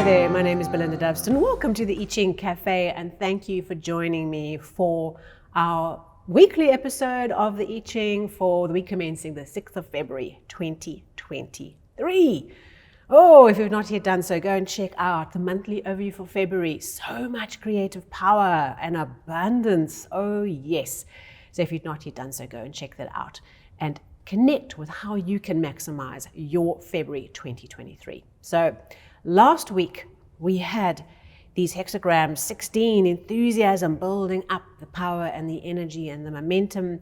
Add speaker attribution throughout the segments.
Speaker 1: there, my name is Belinda Dubston. Welcome to the I Ching Cafe, and thank you for joining me for our weekly episode of the I Ching for the week commencing the 6th of February 2023. Oh, if you've not yet done so, go and check out the monthly overview for February. So much creative power and abundance. Oh, yes. So if you've not yet done so, go and check that out and connect with how you can maximize your February 2023. So last week we had these hexagrams, 16, enthusiasm, building up the power and the energy and the momentum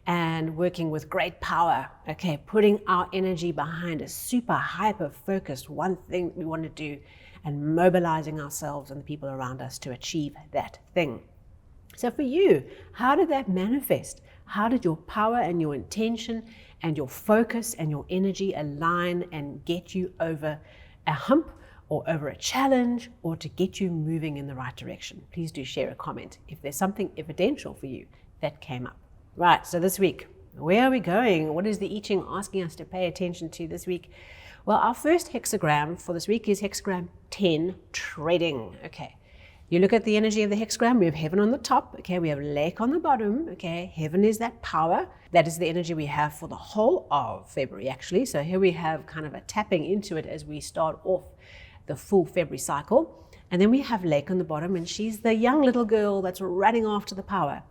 Speaker 1: and working with great power, okay, putting our energy behind a super hyper focused one thing that we want to do and mobilizing ourselves and the people around us to achieve that thing. So for you, how did that manifest? How did your power and your intention and your focus and your energy align and get you over a hump or over a challenge or to get you moving in the right direction? Please do share a comment if there's something evidential for you that came up. Right, so this week, where are we going? What is the I Ching asking us to pay attention to this week? Well, our first hexagram for this week is hexagram 10, trading. Okay. You look at the energy of the hexagram, we have heaven on the top, okay, we have lake on the bottom, okay, heaven is that power, that is the energy we have for the whole of February actually, so here we have kind of a tapping into it as we start off the full February cycle, and then we have lake on the bottom, and she's the young little girl that's running after the power.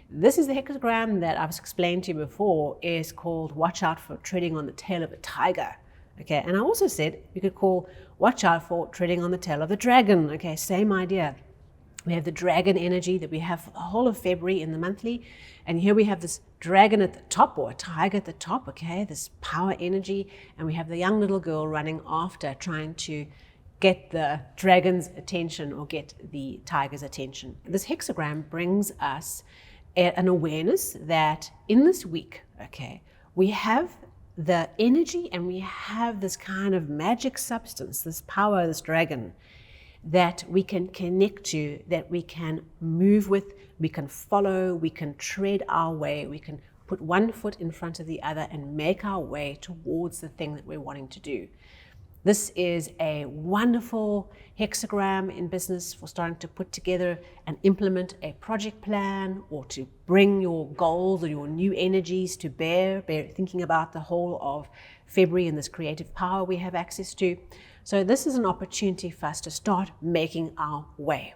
Speaker 1: This is the hexagram that I've explained to you before is called watch out for treading on the tail of a tiger. Okay, and I also said you could call watch out for treading on the tail of the dragon. Okay, same idea. We have the dragon energy that we have for the whole of February in the monthly. And here we have this dragon at the top, or a tiger at the top, okay, this power energy. And we have the young little girl running after, trying to get the dragon's attention or get the tiger's attention. This hexagram brings us an awareness that in this week, okay, we have the energy and we have this kind of magic substance, this power, this dragon, that we can connect to, that we can move with, we can follow, we can tread our way, we can put one foot in front of the other and make our way towards the thing that we're wanting to do. This is a wonderful hexagram in business for starting to put together and implement a project plan or to bring your goals or your new energies to bear, thinking about the whole of February and this creative power we have access to. So this is an opportunity for us to start making our way.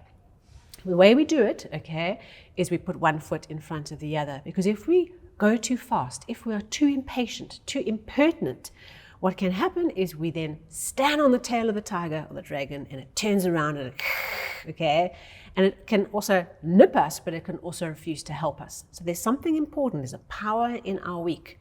Speaker 1: The way we do it, okay, is we put one foot in front of the other, because if we go too fast, if we are too impatient, too impertinent, what can happen is we then stand on the tail of the tiger or the dragon and it turns around and okay, and it can also nip us, but it can also refuse to help us. So there's something important, there's a power in our week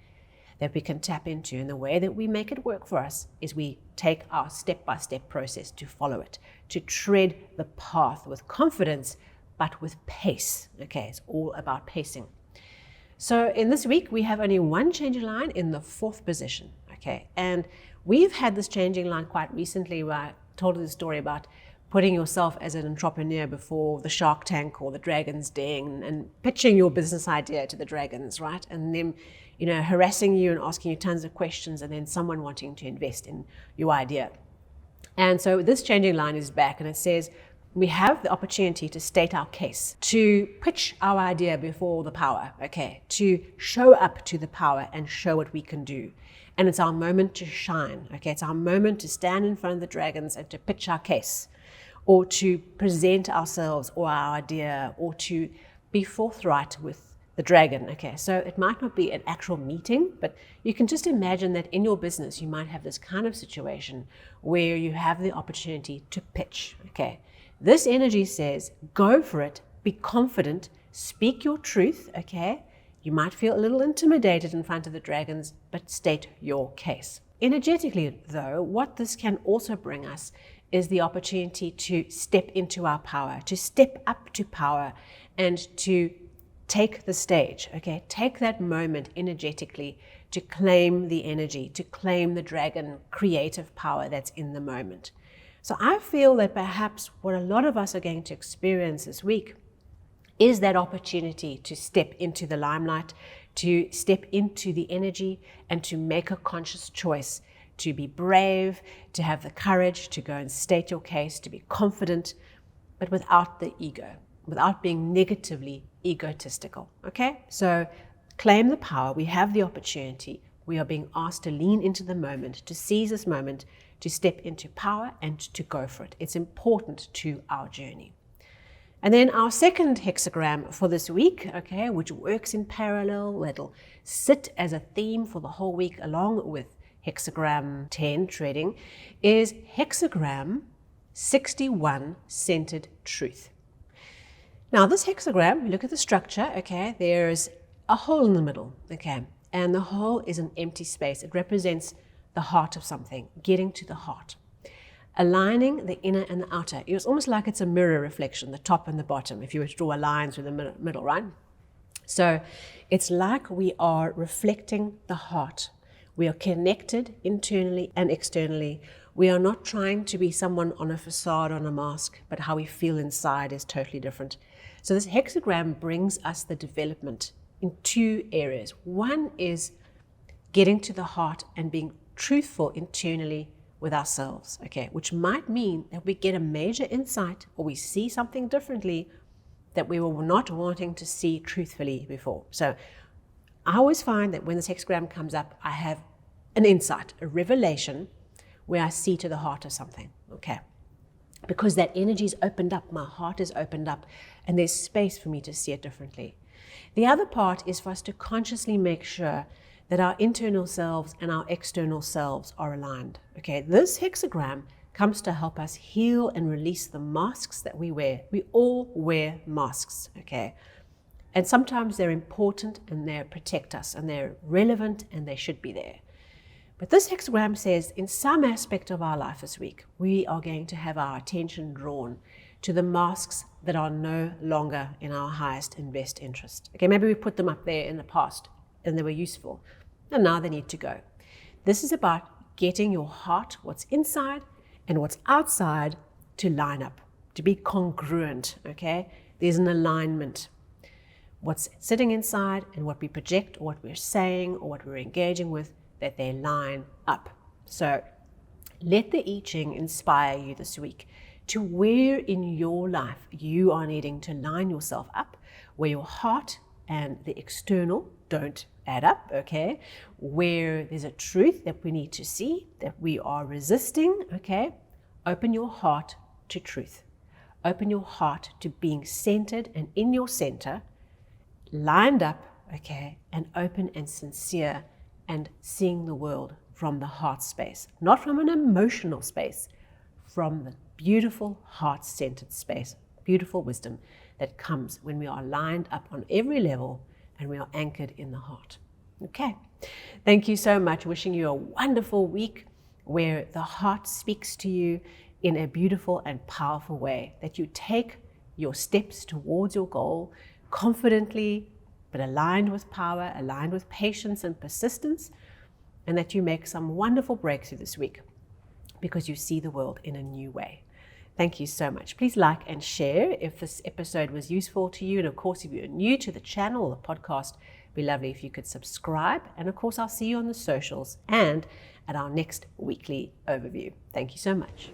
Speaker 1: that we can tap into, and the way that we make it work for us is we take our step-by-step process to follow it, to tread the path with confidence, but with pace. Okay, it's all about pacing. So in this week, we have only one changing line in the 4th position. Okay, and we've had this changing line quite recently where I told you the story about putting yourself as an entrepreneur before the Shark Tank or the Dragon's Den and pitching your business idea to the dragons, right? And them, you know, harassing you and asking you tons of questions, and then someone wanting to invest in your idea. And so this changing line is back, and it says we have the opportunity to state our case, to pitch our idea before the power, okay, to show up to the power and show what we can do. And it's our moment to shine, okay? It's our moment to stand in front of the dragons and to pitch our case, or to present ourselves or our idea, or to be forthright with the dragon, okay? So it might not be an actual meeting, but you can just imagine that in your business, you might have this kind of situation where you have the opportunity to pitch, okay? This energy says, go for it, be confident, speak your truth, okay? You might feel a little intimidated in front of the dragons, but state your case. Energetically, though, what this can also bring us is the opportunity to step into our power, to step up to power, and to take the stage, okay? Take that moment energetically to claim the energy, to claim the dragon creative power that's in the moment. So I feel that perhaps what a lot of us are going to experience this week is that opportunity to step into the limelight, to step into the energy, and to make a conscious choice to be brave, to have the courage to go and state your case, to be confident, but without the ego, without being negatively egotistical. Okay? So claim the power. We have the opportunity. We are being asked to lean into the moment, to seize this moment, to step into power and to go for it. It's important to our journey. And then our second hexagram for this week, okay, which works in parallel, it'll sit as a theme for the whole week along with hexagram 10 trading, is hexagram 61, centered truth. Now this hexagram, look at the structure, okay, there's a hole in the middle, okay, and the hole is an empty space. It represents the heart of something, getting to the heart. Aligning the inner and the outer. It's almost like it's a mirror reflection, the top and the bottom, if you were to draw a line through the middle, right? So it's like we are reflecting the heart. We are connected internally and externally. We are not trying to be someone on a facade, on a mask, but how we feel inside is totally different. So this hexagram brings us the development in two areas. One is getting to the heart and being truthful internally with ourselves, okay, which might mean that we get a major insight or we see something differently that we were not wanting to see truthfully before. So I always find that when this hexagram comes up, I have an insight, a revelation where I see to the heart of something, okay, because that energy is opened up, my heart is opened up, and there's space for me to see it differently. The other part is for us to consciously make sure that our internal selves and our external selves are aligned. Okay, this hexagram comes to help us heal and release the masks that we wear. We all wear masks, okay? And sometimes they're important and they protect us and they're relevant and they should be there. But this hexagram says in some aspect of our life this week, we are going to have our attention drawn to the masks that are no longer in our highest and best interest. Okay, maybe we put them up there in the past and they were useful, and now they need to go. This is about getting your heart, what's inside and what's outside, to line up, to be congruent, okay? There's an alignment. What's sitting inside and what we project or what we're saying or what we're engaging with, that they line up. So let the I Ching inspire you this week to where in your life you are needing to line yourself up, where your heart and the external don't add up, okay? Where there's a truth that we need to see, that we are resisting, okay? Open your heart to truth. Open your heart to being centered and in your center, lined up, okay? And open and sincere and seeing the world from the heart space, not from an emotional space, from the beautiful heart-centered space, beautiful wisdom that comes when we are lined up on every level and we are anchored in the heart. Okay, thank you so much. Wishing you a wonderful week where the heart speaks to you in a beautiful and powerful way, that you take your steps towards your goal confidently, but aligned with power, aligned with patience and persistence, and that you make some wonderful breakthrough this week because you see the world in a new way. Thank you so much. Please like and share if this episode was useful to you. And of course, if you're new to the channel or the podcast, it'd be lovely if you could subscribe. And of course, I'll see you on the socials and at our next weekly overview. Thank you so much.